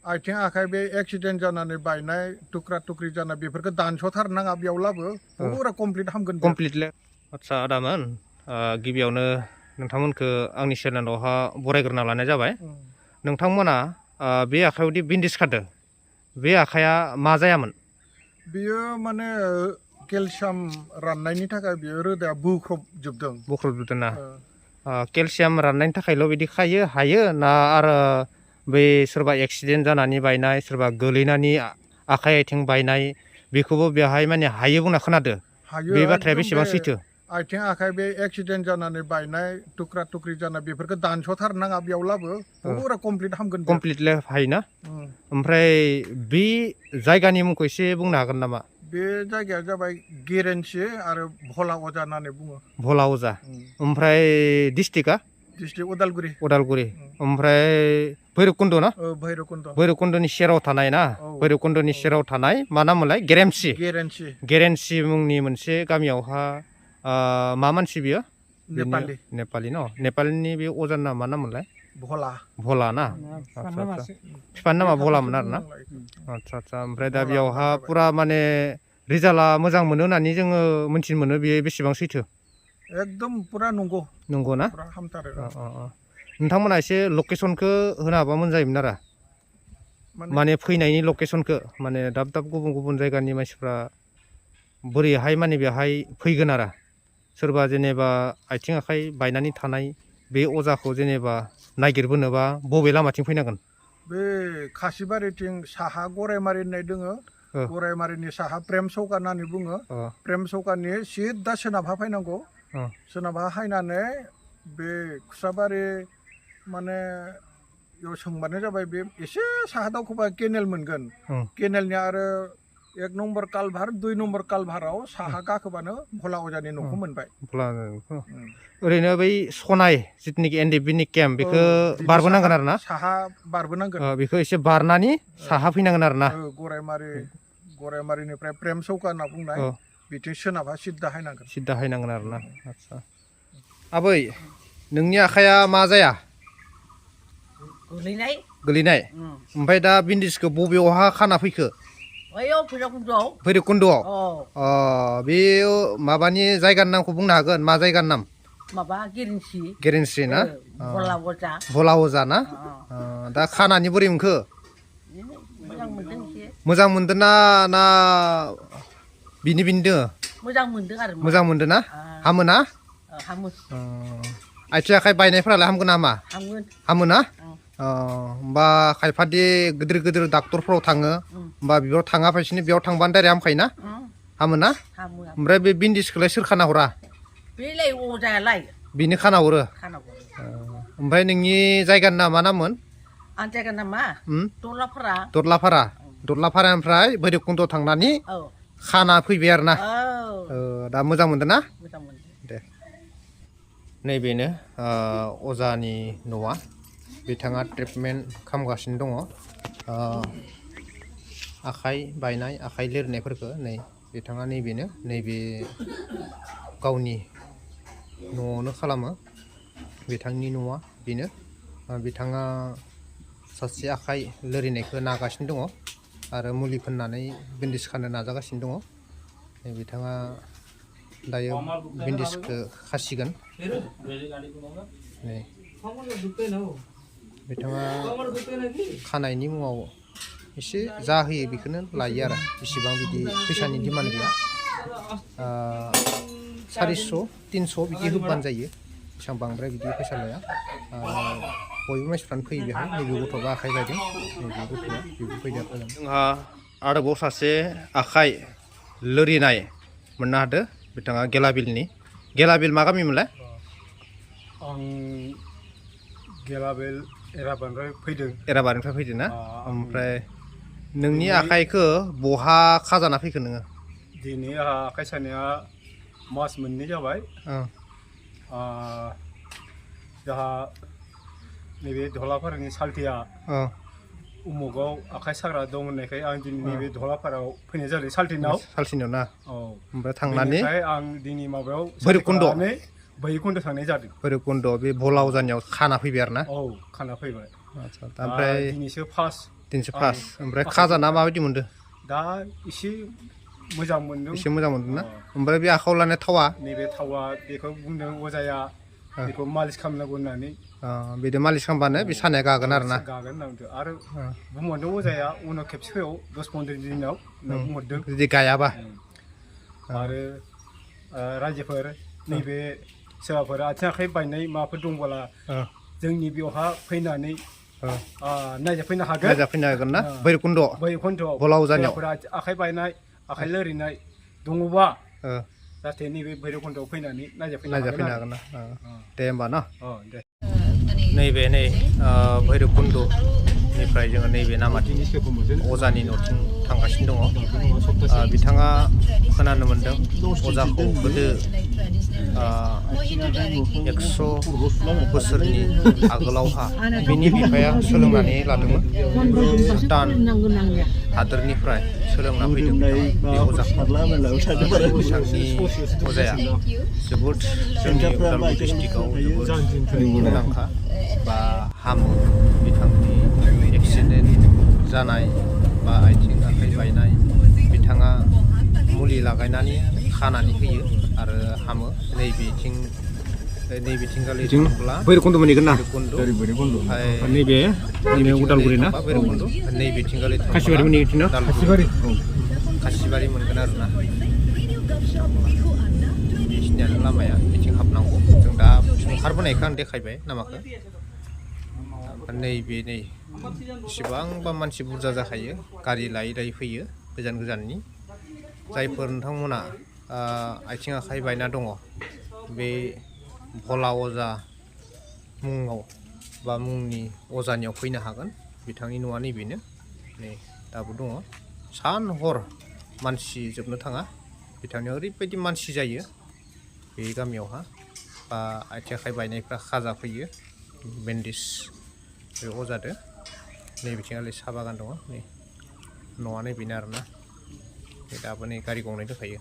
आथिं आखाइ बे एक्सिडेन्ट जानानै बायनाय टुक्रा टुक्रि जानाय बेफोरखौ दानस'थारनाङा बेयावब्लाबो पुरा कमप्लिट हामगोन कमप्लिटलि आदसा आदामोन गिबियावनो नोंथांमोनखौ आंनि चेनेलावहा बरायग्रोना लानाय जाबाय नोंथांमोना बे आखायावदि बेन्डेज खादो बे आखाया मा जायामोन बियो माने केलसियाम राननायनि थाखाय बियो रोदाया बुख्रबजोबदों बुख्रबजोबदों ना केलसियाम राननायनि थाखायल' बिदि खायो हायो ना आरो बै सोरबा एक्सिडेन्ट जानानै बायनाय सोरबा गोलैनानै आखाइ आथिं बायनाय बेखौबो बेवहाय माने हायो बुंना खोनादो बे बाथ्राया बेसेबां सैथो आथिं आखाइ बे एक्सिडेन्ट जानानै बायनाय टुक्रा टुक्रि जानाय बेफोरखौ दानस'थारनाङा बेयावब्लाबो पुरा कमप्लिट हामगोन कमप्लिटलि हायोना ओमफ्राय बे जायगानि मुंखौ एसे बुंनो हागोन नामा बे जायगाया जाबाय गेरेन्सि आरो भला अजा होननानै बुङो भला अजा ओमफ्राय डिस्ट्रिक्टआ डिस्ट्रिक्ट उदालगुरि उदालगुरि ओमफ्राय भैरबकुन्द ना भैरबकुन्दनि सेराव थानाय ना भैरबकुन्दनि सेराव थानाय मा नाममोनलाय गेरेमसि गेरेन्सि मुंनि मोनसे गामियावहा मा मानसि बियो नेपालि नेपालि न नेपालनि बे अजानि नामा मा नाममोनलाय भला भला ना बिफानि नामा भलामोन आरो ना आदसा आदसा ओमफ्राय दा बेयावहा पुरा माने रिजाल्टआ मोजां मोनो होननानै जोङो मिथिनो मोनो बेयो बेसेबां सैथो एकदम पुरा नंगौ नंगौ ना पुरा हामथारो नोंथांमोना एसे लकेसनखौ होनो हाबा मोजां जायोमोन आरो माने फैनायनि लकेसनखौ माने दाब दाब गुबुन गुबुन जायगानि मानसिफ्रा बोरैहाय माने बेवहाय फैगोन आरो सोरबा जेनेबा आथिं आखाइ बायनानै थानाय बे अजाखौ जेनेबा नागिरबोनोबा बबे लामाथिं फैनांगोन बे खासिबारिथिं साहा गराइमारि होननाय दोङो गराइमारिनि साहा प्रेम चौका होननानै बुङो प्रेम चौकानि सिदा सोनाबहा फैनांगौ सोनाबहा हायनानै बे खुसाबारि माने बेयाव सोंबानो जाबाय बे एसे साहा दावखोबा केनेल मोनगोन केनेलनि आरो 1 नम्बर कालभार 2 नम्बर कालभाराव साहा गाखोबानो भला अजानि न'खौ मोनबाय ओरैनो बै सनाय जिथुनिखि एनडिएफबि केम्प बेखौ बारबोनांगोन आरो ना साहा बारबोनांगोन बेखौ एसे बारनानै साहा फैनांगोन आरो ना गराइमारिनिफ्राय प्रेम चौका होनना बुंनाय बिथिं सोनाबहा सिद्दा हायनांगोन आरो ना आदसा आबै नोंनि आखाइया मा जाया गोलैनाय ओमफ्राय दा बेन्डेजखौ बबेयावहा खाना फैखो भैरबकुन्दआव बे माबानि जायगानि नामखौ बुंनो हागोन मा जायगानि नाम माबा गेरेन्सि ना भला अजा ना दा खानानि बोरै मोनखो मोजां मोनदों ना बिनि दोङो मोजां मोनदों ना हामो ना आथिं आखाइ बायनायफोरालाय हामगोन ना हामा हामो ना होमबा खायफादि गिदिर गिदिर डाक्टरफोराव थाङो होमबा बेयाव थाङालासिनो बेयाव थांबानो डाइरेक्ट हामखायो ना हामो ना ओमफ्राय बे बेन्डेजखौलाय सोर खाना हरा बेनो खाना हरो ओमफ्राय नोंनि जायगानि नामा नाममोन ददलाफारानिफ्राय भैरबकुन्दआव थांनानै खाना फैबाय आरो ना दा मोजां मोनदों ना दे नैबेनो अजानि न'आ बिथाङा ट्रिटमेन्ट खालामगासिनो दङ आखाइ बायनाय आखाइ लोरिनायफोरखौ नै बिथाङा नैबेनो नैबे गावनि न'आवनो खालामो बिथांनि न'आ बेनो बिथाङा सासे आखाइ लोरिनायखौ नागासिनो दङ आरो मुलि फोननानै बेन्डेज खानो नाजागासिनो दङ बिथाङा दायो बेन्डेजखौ खासिगोन नै बिथाङा खानायनि मुङाव एसे जा होयो बेखौनो लायो आरो इसिबां बिदि फैसानि डिमान्ड गैया 400 300 बिदि होबानो जायो एसेबां बांद्राय बिदि फैसा लाया बयबो मानसिफ्रानो फैयो बेहाय नैबे गथ'आ आखाइ बायदों नैबे गथ'आ बेबो फैदों जोंहा आरोबाव सासे आखाइ लोरिनाय मोननो हादों बिथाङा गेलाबिल मा गामिमोनलाय आं गेलाबिल एराबारिनिफ्राय फैदों ना ओमफ्राय नोंनि आखाइखौ बहा खाजाना फैखो नोङो दिनै आंहा आखाइ सानाया मास मोननै जाबाय जोंहा नैबे धलापारानि सालथिया उमुगाव आखाइ साग्रा दं होननायखाय आं दिनै नैबे धलापारायाव फैनाय जादों सालथिनाव ना ओमफ्राय थांनानै आं दिनै माबायाव भैरबकुन्द थांनाय जादों भैरबकुन्द बे भला अजानियाव खाना फैबाय आरो ना खाना फैबाय ओमफ्राय दिनैसो फार्स्ट 300 प्लास ओमफ्राय खाजाना माबायदि मोनदो दा एसे मोजां मोनदों एसे मोजां मोनदों ना ओमफ्राय बे आखायाव लानाय थावा नैबे थावा बेखौ बुंदों अजाया बेखौ मालिस खालामनांगौ होननानै बिदि मालिस खालामबानो बे सानाया गागोन आरो ना गागोन होनदों आरो बुंहरदों अजाया उनाव खेबसे फैयाव 10-15 दिनाव बुंहरदों जुदि गायाबा आरो रायजोफोर नैबे सोरबाफोर आथिं आखाइ बायनाय माबाफोर दंबोला जोंनि बेयावहा फैनानै नायजाफैनो हागोन ना भैरबकुन्द भलाव जानायाव आखाइ बायनाय आखाइ लोरिनाय दङबा जाहाथे नैबे भैरबकुन्दआव फैनानै नायजाफैनो हागोन ना दे होमबा ना दे नैबे नै भैरबकुन्दनिफ्राय जोङो नैबे नामाथिनि अजानि न'थिं थांगासिनो दङ बिथाङा खोनानो मोन्दों अजाखौ गोदो 100 बोसोरनि आगोलावहा बिनि बिफाया सोलोंनानै लादोंमोन भुटान हादोरनिफ्राय सोलोंना फैदों बे अजाखौ बिथांनि अजाया जोबोद जोंनि उदालगुरि डिस्ट्रिक्टआव जोबोद मुंदांखा बा हामो बिथांनि एक्सिडेन्ट जानाय बा आथिं आखाइ बायनाय बिथाङा मुलि लागायनानै खानानै होयो आरो हामो नैबेथिंगालि थांब्ला भैरबकुन्द मोनहैगोन ना नैबे उदालगुरि ना भैरबकुन्द नैबेथिंगालि खासिबारि मोनहैगोन ना खासिबारि मोनगोन आरो ना बेखिनियानो लामाया बिथिं हाबनांगौ जों दा ओंखारबोनायखौ आं देखायबाय लामाखौ नैबे बेसेबांबा मानसि बुरजा जाखायो गारि लायै लायै फैयो गोजान गोजाननि जायफोर नोंथांमोना आथिं आखाइ बायना दङ बे भला अजा मुङाव बा मुंनि अजानियाव फैनो हागोन बिथांनि न'आ नैबेनो नै दाबो दङ सान हर मानसि जोबनो थाङा बिथांनियाव ओरैबायदि मानसि जायो बे गामियावहा बा आथिं आखाइ बायनायफ्रा खाजा फैयो बेन्डेज बे अजादो नैबेथिंगालि साहा बागान दङ नै न'आ नैबेनो आरोना दाबो नै गारि गंनै दंखायो